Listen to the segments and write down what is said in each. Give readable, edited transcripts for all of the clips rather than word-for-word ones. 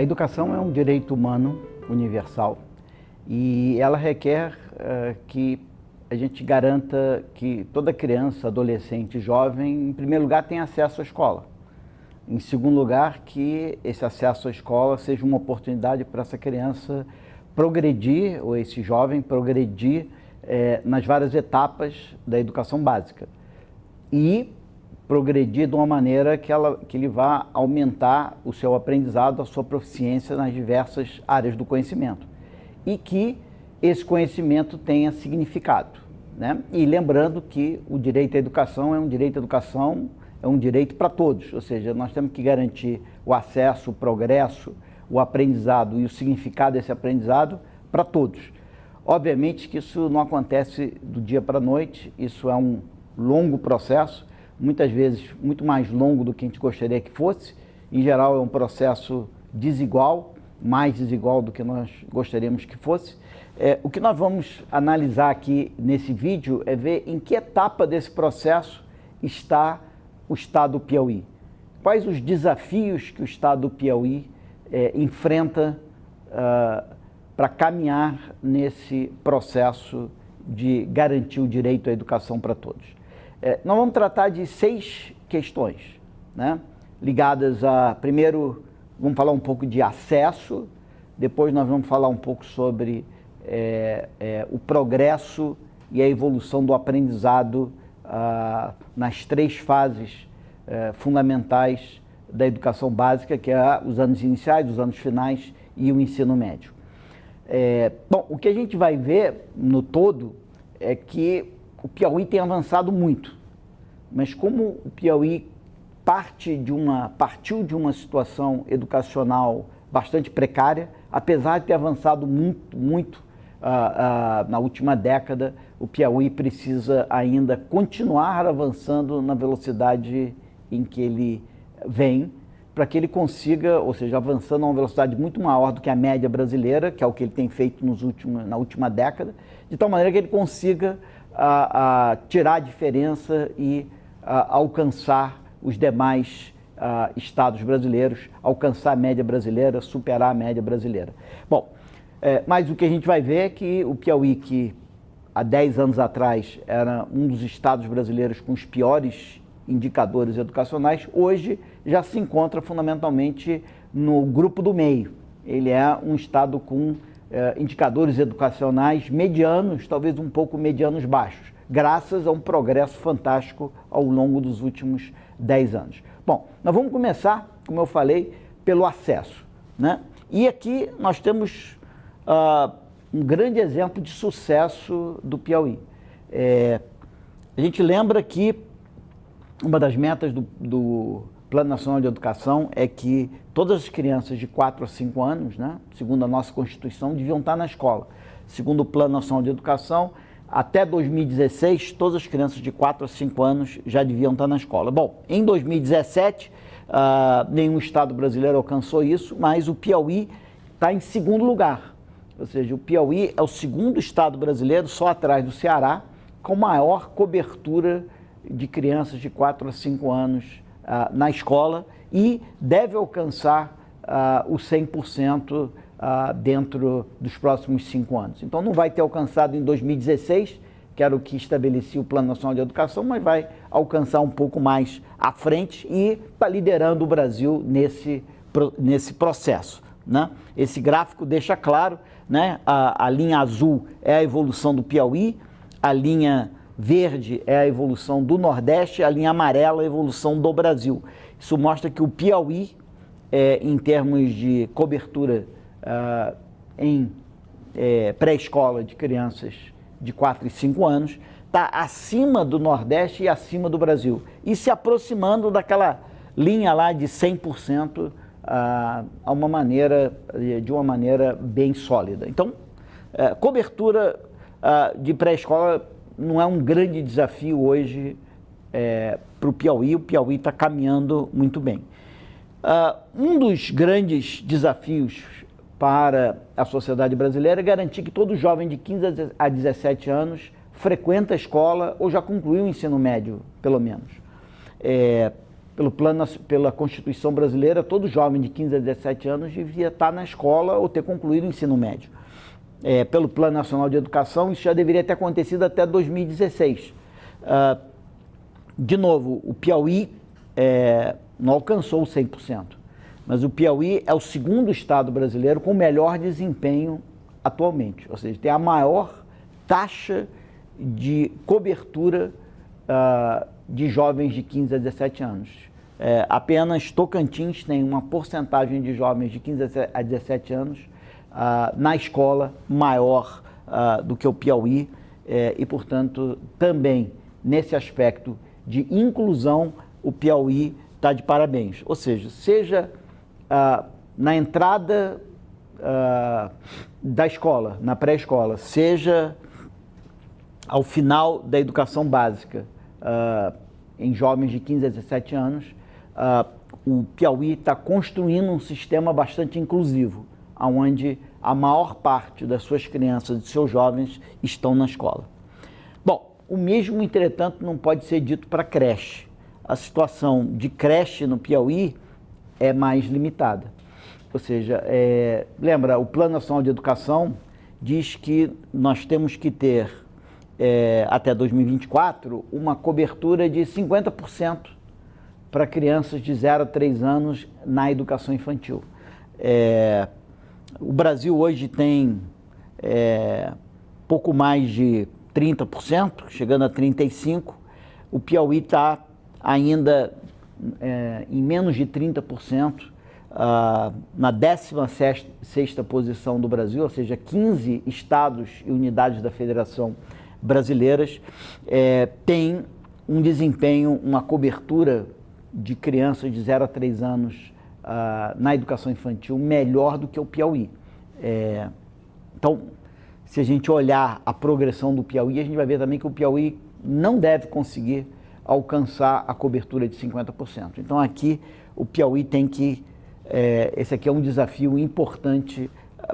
A educação é um direito humano universal e ela requer que a gente garanta que toda criança, adolescente e jovem, em primeiro lugar, tenha acesso à escola. Em segundo lugar, que esse acesso à escola seja uma oportunidade para essa criança progredir, ou esse jovem progredir nas várias etapas da educação básica. E progredir de uma maneira que ele vá aumentar o seu aprendizado, a sua proficiência nas diversas áreas do conhecimento. E que esse conhecimento tenha significado, né? E lembrando que o direito à educação é um direito à educação, é um direito para todos, ou seja, nós temos que garantir o acesso, o progresso, o aprendizado e o significado desse aprendizado para todos. Obviamente que isso não acontece do dia para a noite, isso é um longo processo, muitas vezes muito mais longo do que a gente gostaria que fosse. Em geral é um processo desigual, mais desigual do que nós gostaríamos que fosse. O que nós vamos analisar aqui nesse vídeo é ver em que etapa desse processo está o Estado do Piauí. Quais os desafios que o Estado do Piauí enfrenta para caminhar nesse processo de garantir o direito à educação para todos. Nós vamos tratar de 6 questões, né? Ligadas a, primeiro, vamos falar um pouco de acesso, depois nós vamos falar um pouco sobre o progresso e a evolução do aprendizado nas 3 fases fundamentais da educação básica, que é os anos iniciais, os anos finais e o ensino médio. Bom, o que a gente vai ver no todo é que o Piauí tem avançado muito, mas como o Piauí partiu de uma situação educacional bastante precária, apesar de ter avançado muito na última década, o Piauí precisa ainda continuar avançando na velocidade em que ele vem, para que ele consiga, ou seja, avançando a uma velocidade muito maior do que a média brasileira, que é o que ele tem feito na última década, de tal maneira que ele consiga tirar a diferença e alcançar os demais estados brasileiros, alcançar a média brasileira, superar a média brasileira. Bom, mas o que a gente vai ver é que o Piauí, que há 10 anos atrás era um dos estados brasileiros com os piores indicadores educacionais, hoje já se encontra fundamentalmente no grupo do meio. Ele é um estado com indicadores educacionais medianos, talvez um pouco medianos baixos, graças a um progresso fantástico ao longo dos últimos 10 anos. Bom, nós vamos começar, como eu falei, pelo acesso, né? E aqui nós temos um grande exemplo de sucesso do Piauí. A gente lembra que uma das metas do Plano Nacional de Educação é que todas as crianças de 4 a 5 anos, né, segundo a nossa Constituição, deviam estar na escola. Segundo o Plano Nacional de Educação, até 2016, todas as crianças de 4 a 5 anos já deviam estar na escola. Bom, em 2017, nenhum estado brasileiro alcançou isso, mas o Piauí está em segundo lugar. Ou seja, o Piauí é o segundo estado brasileiro, só atrás do Ceará, com maior cobertura de crianças de 4 a 5 anos na escola e deve alcançar os 100% dentro dos próximos 5 anos. Então não vai ter alcançado em 2016, que era o que estabelecia o Plano Nacional de Educação, mas vai alcançar um pouco mais à frente e está liderando o Brasil nesse processo, né? Esse gráfico deixa claro, né? A linha azul é a evolução do Piauí, a linha verde é a evolução do Nordeste, a linha amarela é a evolução do Brasil. Isso mostra que o Piauí, em termos de cobertura em pré-escola de crianças de 4 e 5 anos, está acima do Nordeste e acima do Brasil. E se aproximando daquela linha lá de 100% de uma maneira bem sólida. Então, cobertura de pré-escola não é um grande desafio hoje para o Piauí está caminhando muito bem. Um dos grandes desafios para a sociedade brasileira é garantir que todo jovem de 15 a 17 anos frequenta a escola ou já concluiu o ensino médio, pelo menos. pela Constituição brasileira, todo jovem de 15 a 17 anos devia estar na escola ou ter concluído o ensino médio. Pelo Plano Nacional de Educação, isso já deveria ter acontecido até 2016. De novo, o Piauí não alcançou 100%, mas o Piauí é o segundo estado brasileiro com o melhor desempenho atualmente, ou seja, tem a maior taxa de cobertura de jovens de 15 a 17 anos. Apenas Tocantins tem uma porcentagem de jovens de 15 a 17 anos na escola maior do que o Piauí e, portanto, também nesse aspecto de inclusão, o Piauí está de parabéns. Ou seja na entrada da escola, na pré-escola, seja ao final da educação básica, em jovens de 15 a 17 anos, o Piauí está construindo um sistema bastante inclusivo, onde a maior parte das suas crianças e seus jovens estão na escola. Bom, o mesmo, entretanto, não pode ser dito para creche. A situação de creche no Piauí é mais limitada. Ou seja, lembra, o Plano Nacional de Educação diz que nós temos que ter, até 2024, uma cobertura de 50% para crianças de 0 a 3 anos na educação infantil. O Brasil hoje tem pouco mais de 30%, chegando a 35%. O Piauí está ainda em menos de 30%, na 16ª posição do Brasil, ou seja, 15 estados e unidades da Federação brasileiras têm um desempenho, uma cobertura de crianças de 0 a 3 anos na educação infantil melhor do que o Piauí. Então, se a gente olhar a progressão do Piauí, a gente vai ver também que o Piauí não deve conseguir alcançar a cobertura de 50%. Então, aqui o Piauí tem que... esse aqui é um desafio importante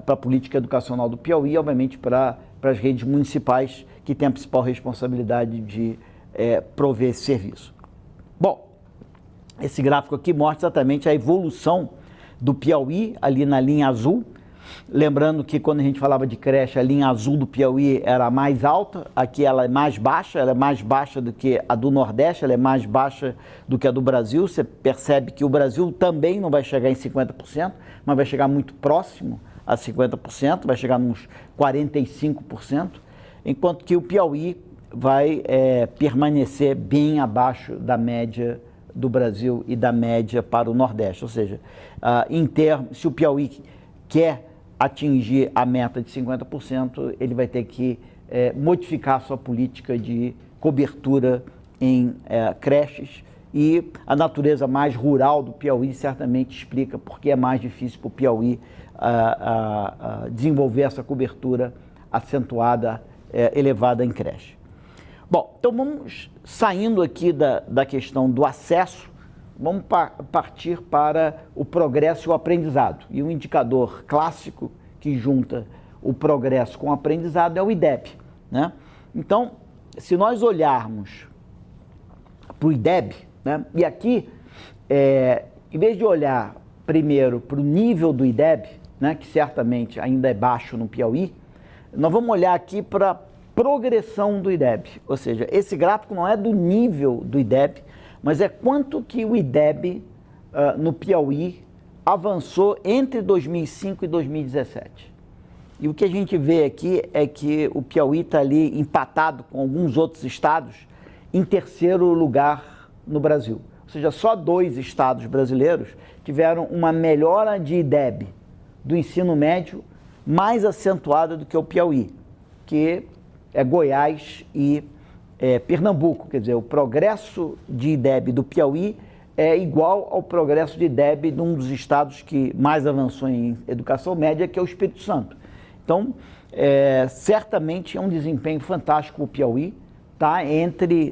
para a política educacional do Piauí, obviamente para as redes municipais, que têm a principal responsabilidade de prover esse serviço. Bom, esse gráfico aqui mostra exatamente a evolução do Piauí, ali na linha azul. Lembrando que quando a gente falava de creche, a linha azul do Piauí era a mais alta, aqui ela é mais baixa do que a do Nordeste, ela é mais baixa do que a do Brasil. Você percebe que o Brasil também não vai chegar em 50%, mas vai chegar muito próximo a 50%, vai chegar nos 45%, enquanto que o Piauí vai permanecer bem abaixo da média do Brasil e da média para o Nordeste. Ou seja, se o Piauí quer atingir a meta de 50%, ele vai ter que modificar sua política de cobertura em creches, e a natureza mais rural do Piauí certamente explica porque é mais difícil para o Piauí desenvolver essa cobertura acentuada, elevada em creche. Bom, então vamos saindo aqui da questão do acesso, vamos partir para o progresso e o aprendizado. E um indicador clássico que junta o progresso com o aprendizado é o IDEB, né? Então, se nós olharmos para o IDEB, né, e aqui, em vez de olhar primeiro para o nível do IDEB, né, que certamente ainda é baixo no Piauí, nós vamos olhar aqui para a progressão do IDEB. Ou seja, esse gráfico não é do nível do IDEB, mas é quanto que o IDEB no Piauí avançou entre 2005 e 2017. E o que a gente vê aqui é que o Piauí está ali empatado com alguns outros estados em terceiro lugar no Brasil. Ou seja, só 2 estados brasileiros tiveram uma melhora de IDEB do ensino médio mais acentuada do que o Piauí, que é Goiás e Pernambuco. Quer dizer, o progresso de IDEB do Piauí é igual ao progresso de IDEB de um dos estados que mais avançou em educação média, que é o Espírito Santo. Então, certamente é um desempenho fantástico o Piauí, tá?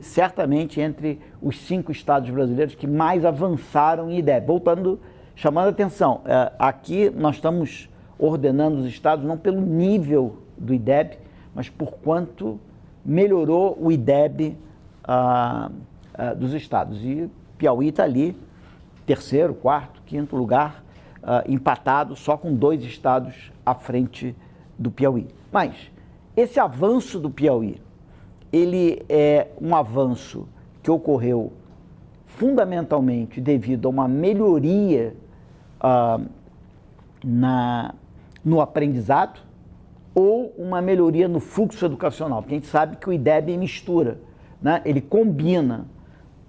Certamente entre os 5 estados brasileiros que mais avançaram em IDEB. Voltando, chamando a atenção, aqui nós estamos ordenando os estados não pelo nível do IDEB, mas por quanto melhorou o IDEB dos estados. E Piauí está ali, terceiro, quarto, quinto lugar, empatado, só com 2 estados à frente do Piauí. Mas esse avanço do Piauí, ele é um avanço que ocorreu fundamentalmente devido a uma melhoria no aprendizado ou uma melhoria no fluxo educacional, porque a gente sabe que o IDEB mistura, né? Ele combina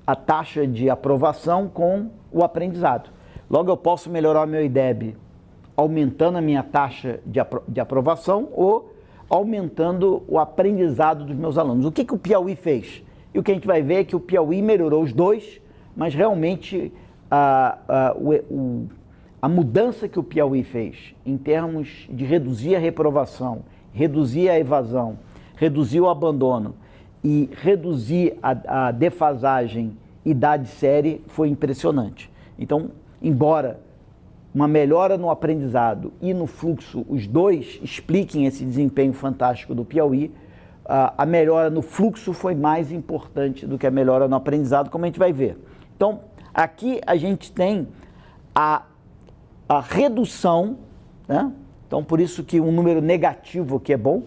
a taxa de aprovação com o aprendizado. Logo, eu posso melhorar o meu IDEB aumentando a minha taxa de aprovação ou aumentando o aprendizado dos meus alunos. O que o Piauí fez? E o que a gente vai ver é que o Piauí melhorou os dois, mas realmente a mudança que o Piauí fez em termos de reduzir a reprovação, reduzir a evasão, reduzir o abandono e reduzir a defasagem idade-série foi impressionante. Então, embora uma melhora no aprendizado e no fluxo, os dois expliquem esse desempenho fantástico do Piauí, a melhora no fluxo foi mais importante do que a melhora no aprendizado, como a gente vai ver. Então, aqui a gente tem a redução, né? Então, por isso que um número negativo aqui é bom,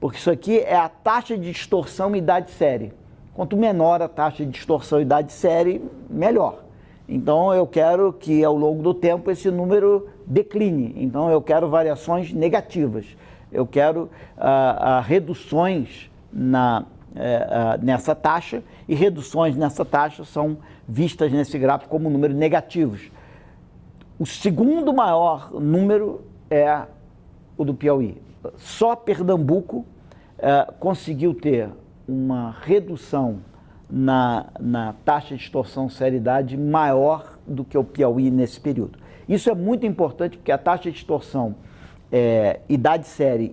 porque isso aqui é a taxa de distorção idade-série. Quanto menor a taxa de distorção idade-série, melhor. Então, eu quero que, ao longo do tempo, esse número decline. Então, eu quero variações negativas. Eu quero reduções nessa taxa, e reduções nessa taxa são vistas nesse gráfico como números negativos. O segundo maior número é o do Piauí. Só Pernambuco conseguiu ter uma redução na taxa de distorção série-idade maior do que o Piauí nesse período. Isso é muito importante porque a taxa de distorção idade-série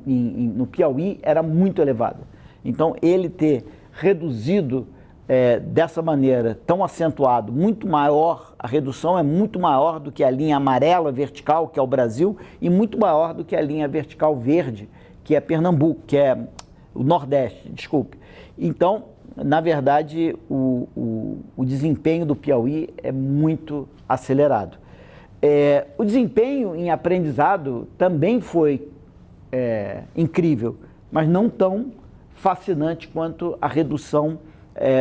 no Piauí era muito elevada. Então, ele ter reduzido dessa maneira tão acentuado, muito maior, a redução é muito maior do que a linha amarela vertical, que é o Brasil, e muito maior do que a linha vertical verde, que é Pernambuco, que é o Nordeste, desculpe. Então, na verdade, o desempenho do Piauí é muito acelerado. O desempenho em aprendizado também foi incrível, mas não tão fascinante quanto a redução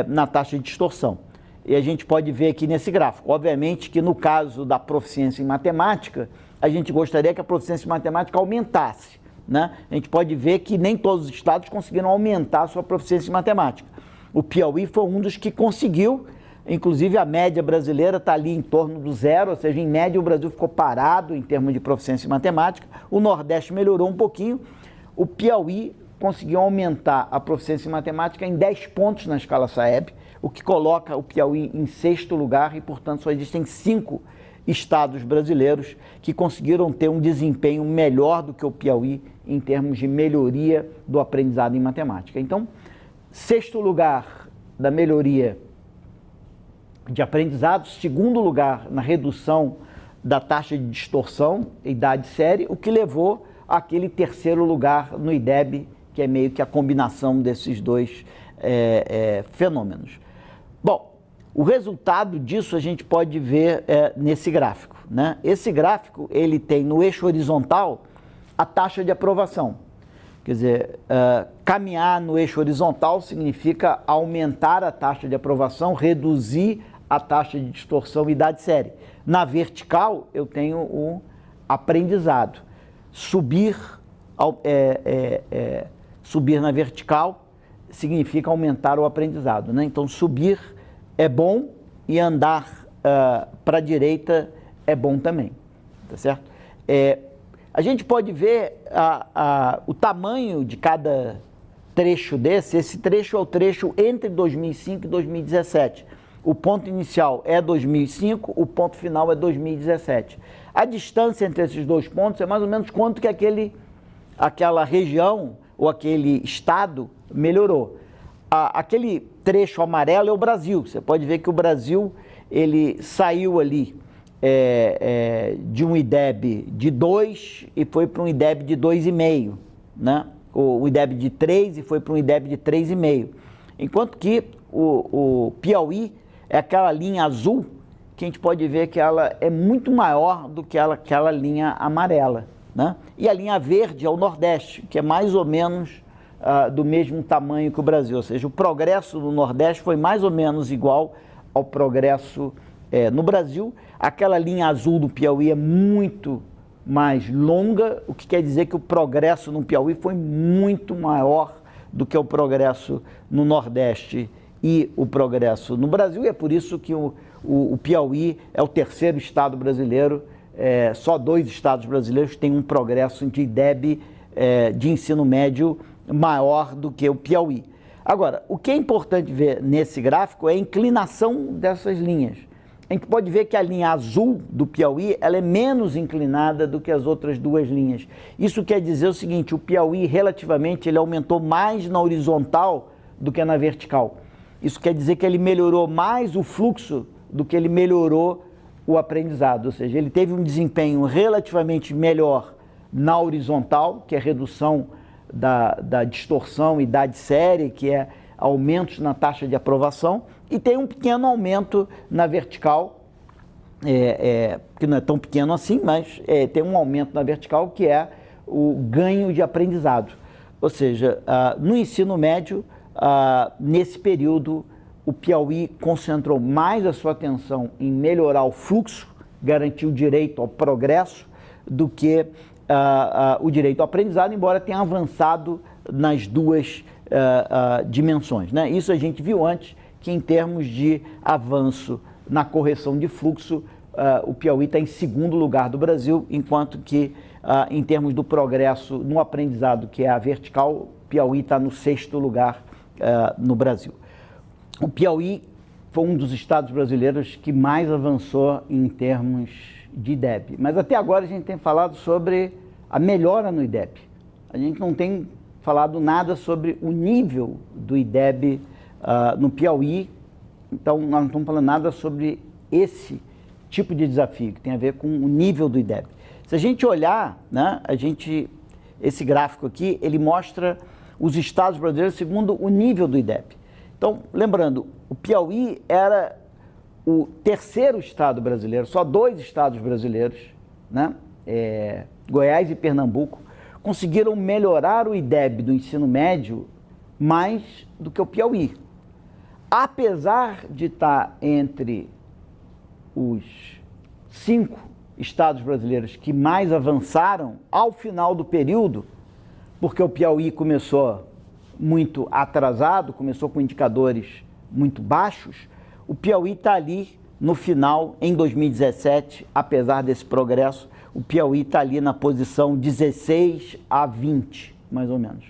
na taxa de distorção. E a gente pode ver aqui nesse gráfico. Obviamente que no caso da proficiência em matemática, a gente gostaria que a proficiência em matemática aumentasse, né? A gente pode ver que nem todos os estados conseguiram aumentar a sua proficiência em matemática. O Piauí foi um dos que conseguiu, inclusive a média brasileira está ali em torno do 0, ou seja, em média o Brasil ficou parado em termos de proficiência em matemática. O Nordeste melhorou um pouquinho. O Piauí conseguiu aumentar a proficiência em matemática em 10 pontos na escala SAEB, o que coloca o Piauí em 6º lugar e, portanto, só existem 5 estados brasileiros que conseguiram ter um desempenho melhor do que o Piauí em termos de melhoria do aprendizado em matemática. Então, 6º lugar da melhoria de aprendizado, 2º lugar na redução da taxa de distorção, idade-série, o que levou àquele 3º lugar no IDEB, que é meio que a combinação desses dois fenômenos. Bom, o resultado disso a gente pode ver nesse gráfico, né? Esse gráfico, ele tem no eixo horizontal a taxa de aprovação. Quer dizer, caminhar no eixo horizontal significa aumentar a taxa de aprovação, reduzir a taxa de distorção idade-série. Na vertical, eu tenho o aprendizado. Subir na vertical significa aumentar o aprendizado, né? Então, subir é bom e andar para a direita é bom também, tá certo? A gente pode ver o tamanho de cada trecho desse. Esse trecho é o trecho entre 2005 e 2017. O ponto inicial é 2005, o ponto final é 2017. A distância entre esses dois pontos é mais ou menos quanto que aquela região ou aquele estado melhorou. Aquele trecho amarelo é o Brasil. Você pode ver que o Brasil ele saiu ali de um IDEB de 2 e foi para um IDEB de 2,5, né? O IDEB de 3 e foi para um IDEB de 3,5. Enquanto que o Piauí é aquela linha azul que a gente pode ver que ela é muito maior do que aquela linha amarela, né? E a linha verde é o Nordeste, que é mais ou menos do mesmo tamanho que o Brasil, ou seja, o progresso do Nordeste foi mais ou menos igual ao progresso no Brasil. Aquela linha azul do Piauí é muito mais longa, o que quer dizer que o progresso no Piauí foi muito maior do que o progresso no Nordeste e o progresso no Brasil, e é por isso que o Piauí é o terceiro estado brasileiro, só 2 estados brasileiros têm um progresso de IDEB de ensino médio maior do que o Piauí. Agora, o que é importante ver nesse gráfico é a inclinação dessas linhas. A gente pode ver que a linha azul do Piauí ela é menos inclinada do que as outras 2 linhas. Isso quer dizer o seguinte, o Piauí relativamente ele aumentou mais na horizontal do que na vertical. Isso quer dizer que ele melhorou mais o fluxo do que ele melhorou o aprendizado, ou seja, ele teve um desempenho relativamente melhor na horizontal, que é a redução da distorção e da série, que é aumentos na taxa de aprovação, e tem um pequeno aumento na vertical, que não é tão pequeno assim, mas tem um aumento na vertical, que é o ganho de aprendizado. Ou seja, no ensino médio, nesse período, o Piauí concentrou mais a sua atenção em melhorar o fluxo, garantir o direito ao progresso, do que o direito ao aprendizado, embora tenha avançado nas 2 dimensões, né? Isso a gente viu antes, que em termos de avanço na correção de fluxo, o Piauí está em 2º lugar do Brasil, enquanto que em termos do progresso no aprendizado, que é a vertical, o Piauí está no 6º lugar no Brasil. O Piauí foi um dos estados brasileiros que mais avançou em termos de IDEB. Mas até agora a gente tem falado sobre a melhora no IDEB. A gente não tem falado nada sobre o nível do IDEB no Piauí, então nós não estamos falando nada sobre esse tipo de desafio, que tem a ver com o nível do IDEB. Se a gente olhar, né, esse gráfico aqui, ele mostra os estados brasileiros segundo o nível do IDEB. Então, lembrando, o Piauí era o 3º estado brasileiro, só 2 estados brasileiros, né, Goiás e Pernambuco, conseguiram melhorar o IDEB do ensino médio mais do que o Piauí. Apesar de estar entre os 5 estados brasileiros que mais avançaram ao final do período, porque o Piauí começou muito atrasado, começou com indicadores muito baixos, o Piauí está ali no final, em 2017, apesar desse progresso, o Piauí está ali na posição 16 a 20, mais ou menos.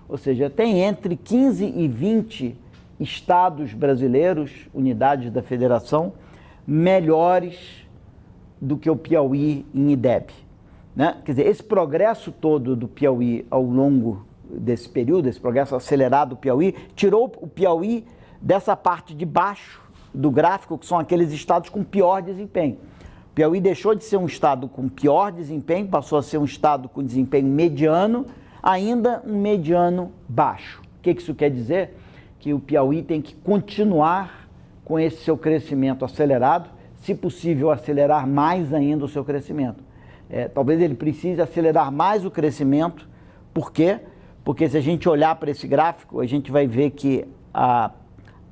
Ou seja, tem entre 15 e 20 estados brasileiros, unidades da federação, melhores do que o Piauí em IDEB, né? Quer dizer, esse progresso todo do Piauí ao longo desse período, esse progresso acelerado do Piauí, tirou o Piauí dessa parte de baixo do gráfico, que são aqueles estados com pior desempenho. O Piauí deixou de ser um estado com pior desempenho, passou a ser um estado com desempenho mediano, ainda um mediano baixo. O que isso quer dizer? Que o Piauí tem que continuar com esse seu crescimento acelerado, se possível acelerar mais ainda o seu crescimento. Talvez ele precise acelerar mais o crescimento. Por quê? Porque se a gente olhar para esse gráfico, a gente vai ver que a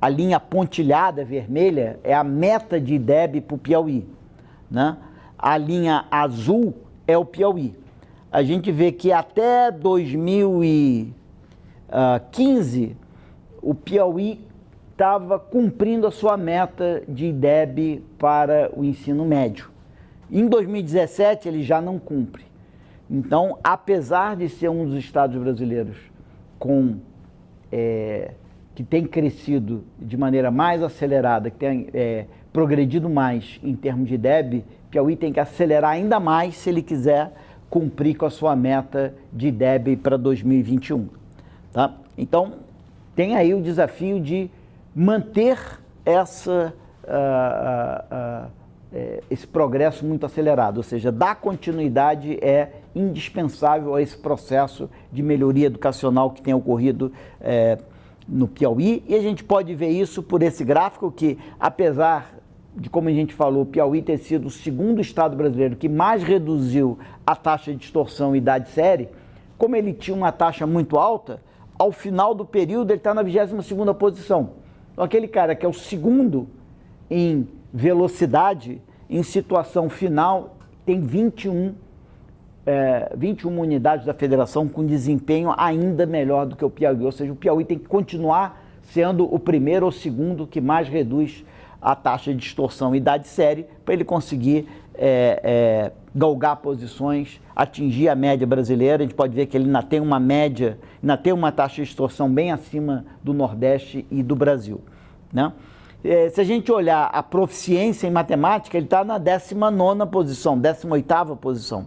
linha pontilhada vermelha é a meta de IDEB para o Piauí, né? A linha azul é o Piauí. A gente vê que até 2015 o Piauí estava cumprindo a sua meta de IDEB para o ensino médio. Em 2017 ele já não cumpre. Então, apesar de ser um dos estados brasileiros que tem crescido de maneira mais acelerada, que tem progredido mais em termos de IDEB, Piauí tem que acelerar ainda mais se ele quiser cumprir com a sua meta de IDEB para 2021. Tá? Então, tem aí o desafio de manter esse progresso muito acelerado, ou seja, dar continuidade é indispensável a esse processo de melhoria educacional que tem ocorrido no Piauí, e a gente pode ver isso por esse gráfico que, apesar de, como a gente falou, o Piauí ter sido o segundo estado brasileiro que mais reduziu a taxa de distorção e idade série, como ele tinha uma taxa muito alta, ao final do período ele está na 22ª posição. Então aquele cara que é o segundo em velocidade, em situação final, tem 21 unidades da federação com desempenho ainda melhor do que o Piauí, ou seja, o Piauí tem que continuar sendo o primeiro ou segundo que mais reduz a taxa de distorção e idade série para ele conseguir galgar posições, atingir a média brasileira. A gente pode ver que ele ainda tem uma média, ainda tem uma taxa de distorção bem acima do Nordeste e do Brasil, né? Se a gente olhar a proficiência em matemática, ele está na 19ª posição, 18ª posição.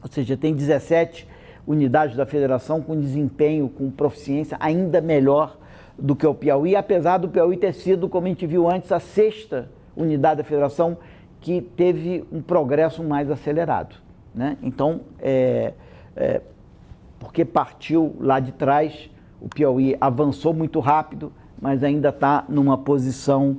Ou seja, tem 17 unidades da federação com desempenho, com proficiência ainda melhor do que o Piauí, apesar do Piauí ter sido, como a gente viu antes, a 6ª unidade da federação que teve um progresso mais acelerado, né? Então, porque partiu lá de trás, o Piauí avançou muito rápido, mas ainda está numa posição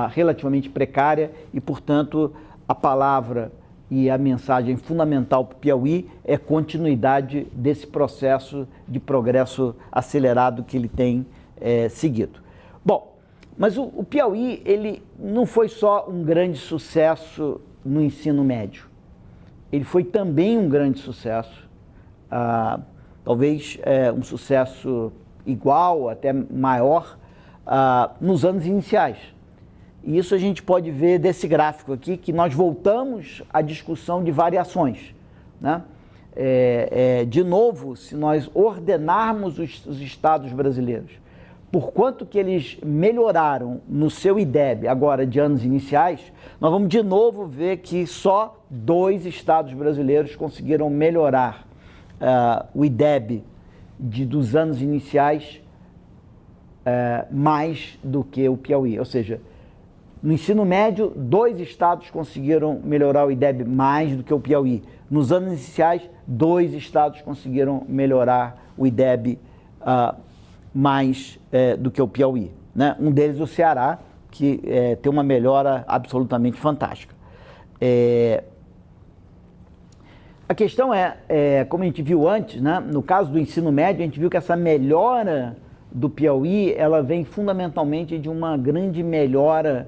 relativamente precária e, portanto, a palavra e a mensagem fundamental para o Piauí é continuidade desse processo de progresso acelerado que ele tem seguido. Bom, mas o Piauí, ele não foi só um grande sucesso no ensino médio, ele foi também um grande sucesso, talvez um sucesso igual, até maior, nos anos iniciais. E isso a gente pode ver desse gráfico aqui, que nós voltamos à discussão de variações, né? De novo, se nós ordenarmos os estados brasileiros, por quanto que eles melhoraram no seu IDEB agora de anos iniciais, nós vamos de novo ver que só 2 estados brasileiros conseguiram melhorar o IDEB dos anos iniciais mais do que o Piauí. Ou seja, no ensino médio, 2 estados conseguiram melhorar o IDEB mais do que o Piauí. Nos anos iniciais, 2 estados conseguiram melhorar o IDEB mais do que o Piauí, né? Um deles, o Ceará, que tem uma melhora absolutamente fantástica. A questão como a gente viu antes, né? No caso do ensino médio, a gente viu que essa melhora do Piauí, ela vem fundamentalmente de uma grande melhora,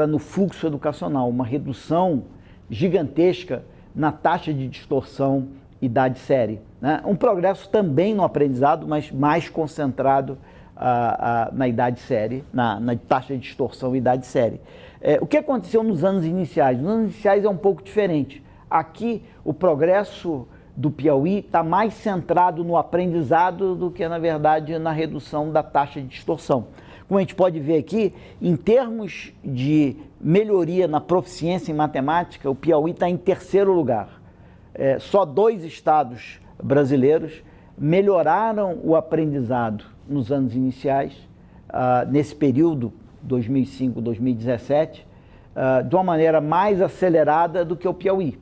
no fluxo educacional, uma redução gigantesca na taxa de distorção idade série, né? Um progresso também no aprendizado, mas mais concentrado na idade série, na taxa de distorção idade série. O que aconteceu nos anos iniciais? Nos anos iniciais é um pouco diferente. Aqui, o progresso do Piauí está mais centrado no aprendizado do que, na verdade, na redução da taxa de distorção. Como a gente pode ver aqui, em termos de melhoria na proficiência em matemática, o Piauí está em 3º lugar. Só 2 estados brasileiros melhoraram o aprendizado nos anos iniciais, nesse período 2005-2017, de uma maneira mais acelerada do que o Piauí,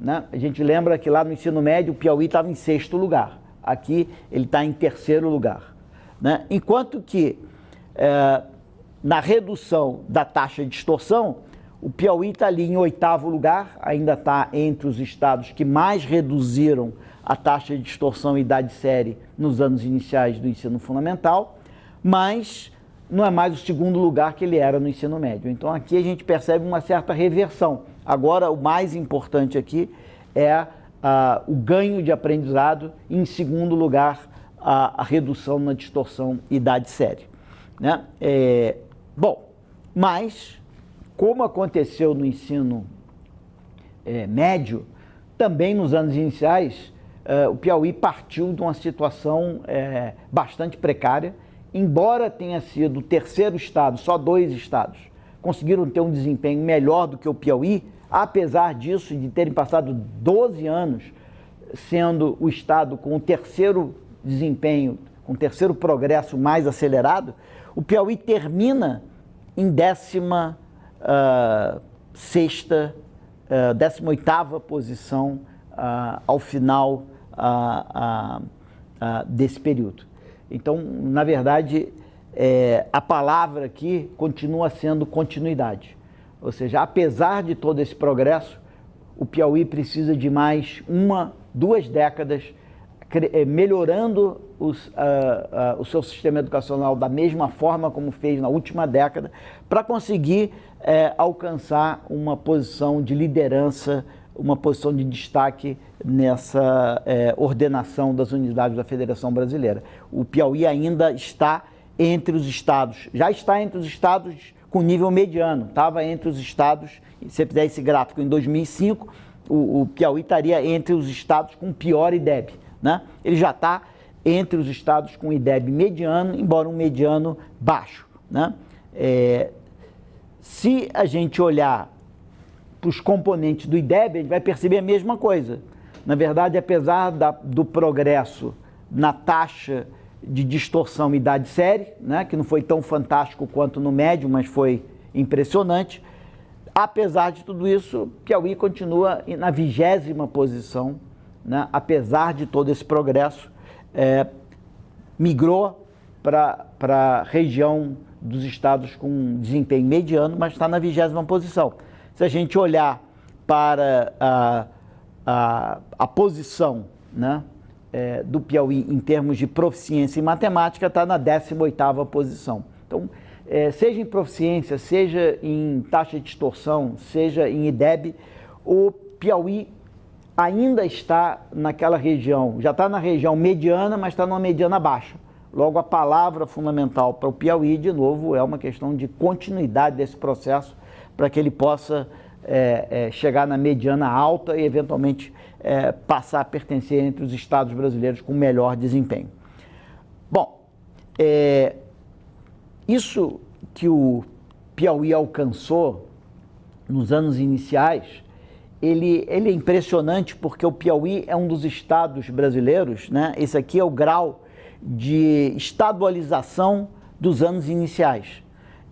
né? A gente lembra que lá no ensino médio o Piauí estava em 6º lugar, aqui ele está em 3º lugar, né? Enquanto que na redução da taxa de distorção, o Piauí está ali em 8º lugar, ainda está entre os estados que mais reduziram a taxa de distorção e idade série nos anos iniciais do ensino fundamental, mas não é mais o 2º lugar que ele era no ensino médio. Então aqui a gente percebe uma certa reversão. Agora o mais importante aqui é o ganho de aprendizado e, em 2º lugar, a redução na distorção idade série, né? Bom, mas como aconteceu no ensino médio, também nos anos iniciais, o Piauí partiu de uma situação bastante precária, embora tenha sido o 3º estado, só 2 estados conseguiram ter um desempenho melhor do que o Piauí, apesar disso, de terem passado 12 anos sendo o estado com o 3º desempenho, com o 3º progresso mais acelerado, o Piauí termina em 18ª posição ao final desse período. Então, na verdade, a palavra aqui continua sendo continuidade. Ou seja, apesar de todo esse progresso, o Piauí precisa de mais 1, 2 décadas melhorando o seu sistema educacional da mesma forma como fez na última década, para conseguir alcançar uma posição de liderança, uma posição de destaque nessa ordenação das unidades da Federação Brasileira. O Piauí ainda está entre os estados, já está entre os estados com nível mediano, estava entre os estados, se você fizer esse gráfico em 2005, o Piauí estaria entre os estados com pior IDEB, né? Ele já está entre os estados com IDEB mediano, embora um mediano baixo, né? Se a gente olhar para os componentes do IDEB, a gente vai perceber a mesma coisa. Na verdade, apesar do progresso na taxa de distorção idade-série, né, que não foi tão fantástico quanto no médio, mas foi impressionante, apesar de tudo isso, Piauí continua na 20ª posição, né, apesar de todo esse progresso, migrou para a região dos estados com desempenho mediano, mas está na 20ª posição. Se a gente olhar para a posição, né, do Piauí em termos de proficiência em matemática, está na 18ª posição. Então, seja em proficiência, seja em taxa de distorção, seja em IDEB, o Piauí ainda está naquela região, já está na região mediana, mas está numa mediana baixa. Logo, a palavra fundamental para o Piauí, de novo, é uma questão de continuidade desse processo para que ele possa chegar na mediana alta e, eventualmente, passar a pertencer entre os estados brasileiros com melhor desempenho. Bom, isso que o Piauí alcançou nos anos iniciais, ele é impressionante porque o Piauí é um dos estados brasileiros, né? Esse aqui é o grau de estadualização dos anos iniciais.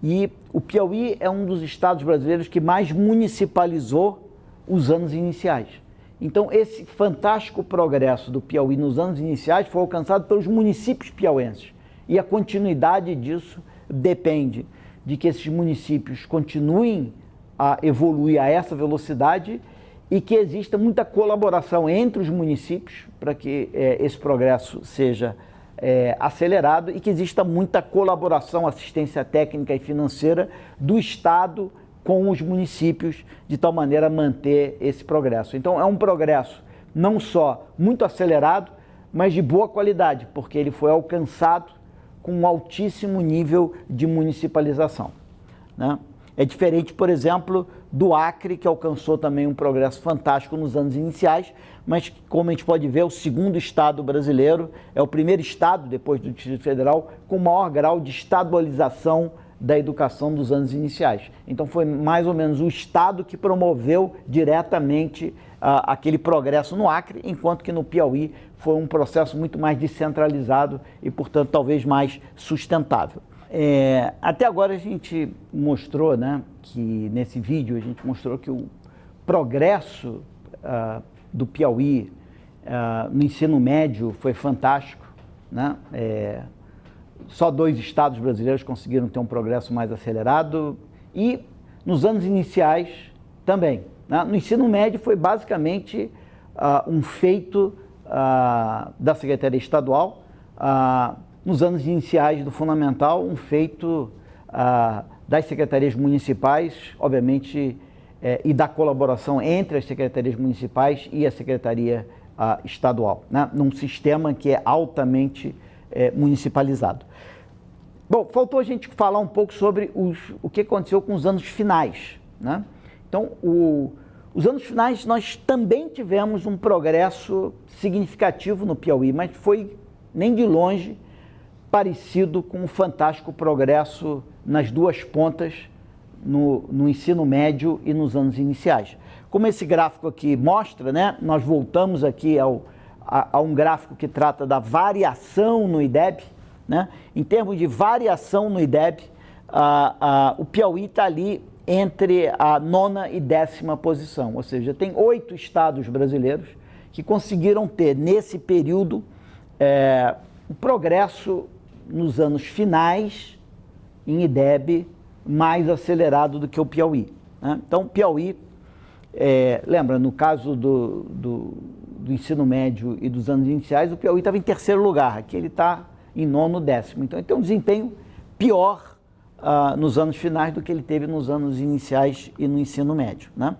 E o Piauí é um dos estados brasileiros que mais municipalizou os anos iniciais. Então, esse fantástico progresso do Piauí nos anos iniciais foi alcançado pelos municípios piauenses. E a continuidade disso depende de que esses municípios continuem a evoluir a essa velocidade e que exista muita colaboração entre os municípios para que esse progresso seja acelerado e que exista muita colaboração, assistência técnica e financeira do Estado com os municípios, de tal maneira a manter esse progresso. Então, é um progresso não só muito acelerado, mas de boa qualidade, porque ele foi alcançado com um altíssimo nível de municipalização, né? É diferente, por exemplo, do Acre, que alcançou também um progresso fantástico nos anos iniciais, mas, como a gente pode ver, o segundo estado brasileiro, é o primeiro estado, depois do Distrito Federal, com maior grau de estadualização da educação dos anos iniciais. Então, foi mais ou menos o estado que promoveu diretamente aquele progresso no Acre, enquanto que no Piauí foi um processo muito mais descentralizado e, portanto, talvez mais sustentável. Até agora a gente mostrou, né, que nesse vídeo a gente mostrou que o progresso do Piauí no ensino médio foi fantástico, né? Só 2 estados brasileiros conseguiram ter um progresso mais acelerado e nos anos iniciais também, né? No ensino médio foi basicamente um feito da Secretaria Estadual, nos anos iniciais do Fundamental, um feito das secretarias municipais, obviamente, e da colaboração entre as secretarias municipais e a Secretaria Estadual, né? Num sistema que é altamente municipalizado. Bom, faltou a gente falar um pouco sobre o que aconteceu com os anos finais, né? Então, os anos finais nós também tivemos um progresso significativo no Piauí, mas foi nem de longe parecido com o fantástico progresso nas duas pontas, no ensino médio e nos anos iniciais. Como esse gráfico aqui mostra, né, nós voltamos aqui a um gráfico que trata da variação no IDEB, né? Em termos de variação no IDEB, o Piauí está ali entre a 9ª e 10ª posição, ou seja, tem 8 estados brasileiros que conseguiram ter, nesse período, o progresso nos anos finais em IDEB mais acelerado do que o Piauí, né? Então, o Piauí, lembra, no caso do ensino médio e dos anos iniciais, o Piauí estava em terceiro lugar, aqui ele está em nono, décimo. Então, ele tem um desempenho pior nos anos finais do que ele teve nos anos iniciais e no ensino médio, né?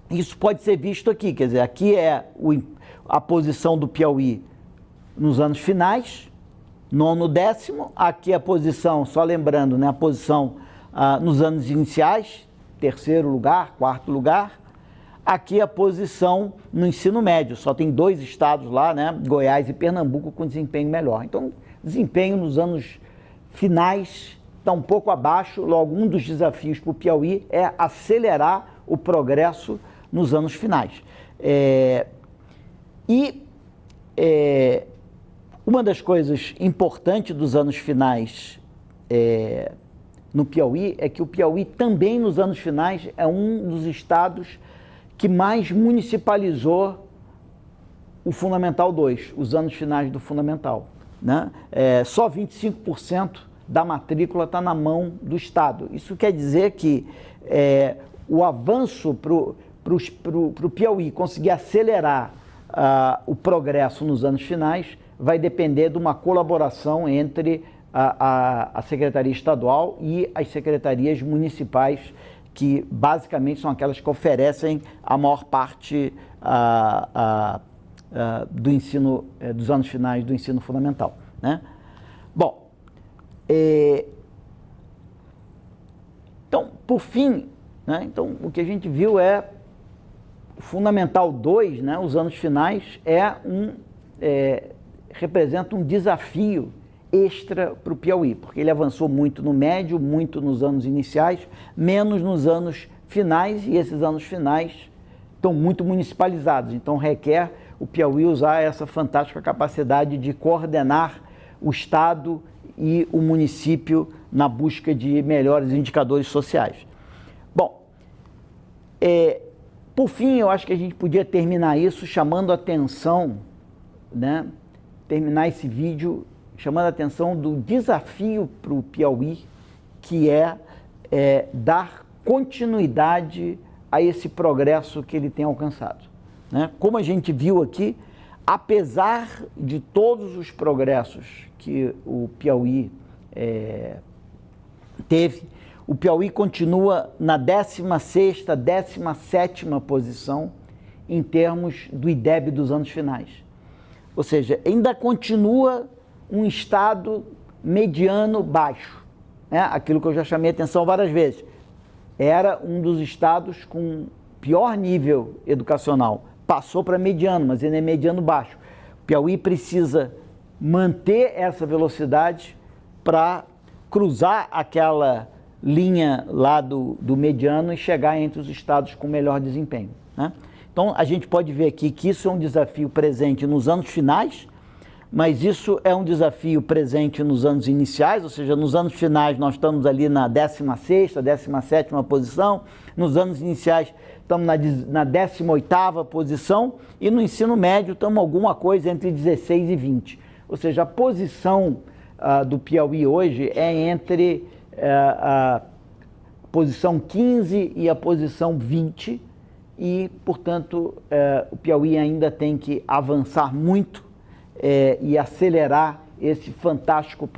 Isso pode ser visto aqui, quer dizer, aqui é a posição do Piauí nos anos finais, nono, décimo, aqui a posição, só lembrando, né, a posição nos anos iniciais, terceiro lugar, quarto lugar, aqui a posição no ensino médio, só tem 2 estados lá, né, Goiás e Pernambuco, com desempenho melhor. Então, desempenho nos anos finais está um pouco abaixo, logo um dos desafios para o Piauí é acelerar o progresso nos anos finais. Uma das coisas importantes dos anos finais no Piauí é que o Piauí também nos anos finais é um dos estados que mais municipalizou o Fundamental 2, os anos finais do Fundamental, né? Só 25% da matrícula está na mão do Estado. Isso quer dizer que o avanço para o Piauí conseguir acelerar o progresso nos anos finais vai depender de uma colaboração entre a Secretaria Estadual e as secretarias municipais, que basicamente são aquelas que oferecem a maior parte do ensino, dos anos finais do ensino fundamental, né? Bom, então, por fim, né, então, o que a gente viu é o Fundamental 2, né, os anos finais, representa um desafio extra para o Piauí, porque ele avançou muito no médio, muito nos anos iniciais, menos nos anos finais, e esses anos finais estão muito municipalizados, então requer o Piauí usar essa fantástica capacidade de coordenar o Estado e o município na busca de melhores indicadores sociais. Bom, por fim, eu acho que a gente podia terminar isso chamando a atenção, né, terminar esse vídeo chamando a atenção do desafio para o Piauí, que é dar continuidade a esse progresso que ele tem alcançado, né? Como a gente viu aqui, apesar de todos os progressos que o Piauí teve, o Piauí continua na 16ª, 17ª posição em termos do IDEB dos anos finais. Ou seja, ainda continua um estado mediano baixo, né? Aquilo que eu já chamei a atenção várias vezes. Era um dos estados com pior nível educacional. Passou para mediano, mas ainda é mediano baixo. O Piauí precisa manter essa velocidade para cruzar aquela linha lá do mediano e chegar entre os estados com melhor desempenho, né? Então, a gente pode ver aqui que isso é um desafio presente nos anos finais, mas isso é um desafio presente nos anos iniciais, ou seja, nos anos finais nós estamos ali na 16ª, 17ª posição, nos anos iniciais estamos na 18ª posição e no ensino médio estamos alguma coisa entre 16 e 20. Ou seja, a posição do Piauí hoje é entre a posição 15 e a posição 20 e, portanto, o Piauí ainda tem que avançar muito e acelerar esse fantástico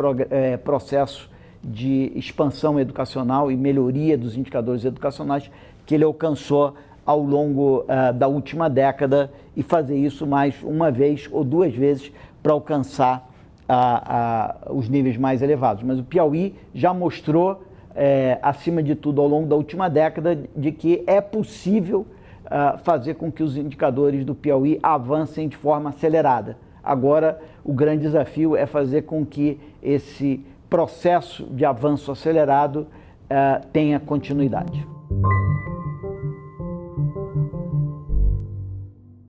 processo de expansão educacional e melhoria dos indicadores educacionais que ele alcançou ao longo da última década e fazer isso mais uma vez ou 2 vezes para alcançar os níveis mais elevados. Mas o Piauí já mostrou, acima de tudo, ao longo da última década, de que é possível fazer com que os indicadores do Piauí avancem de forma acelerada. Agora, o grande desafio é fazer com que esse processo de avanço acelerado tenha continuidade.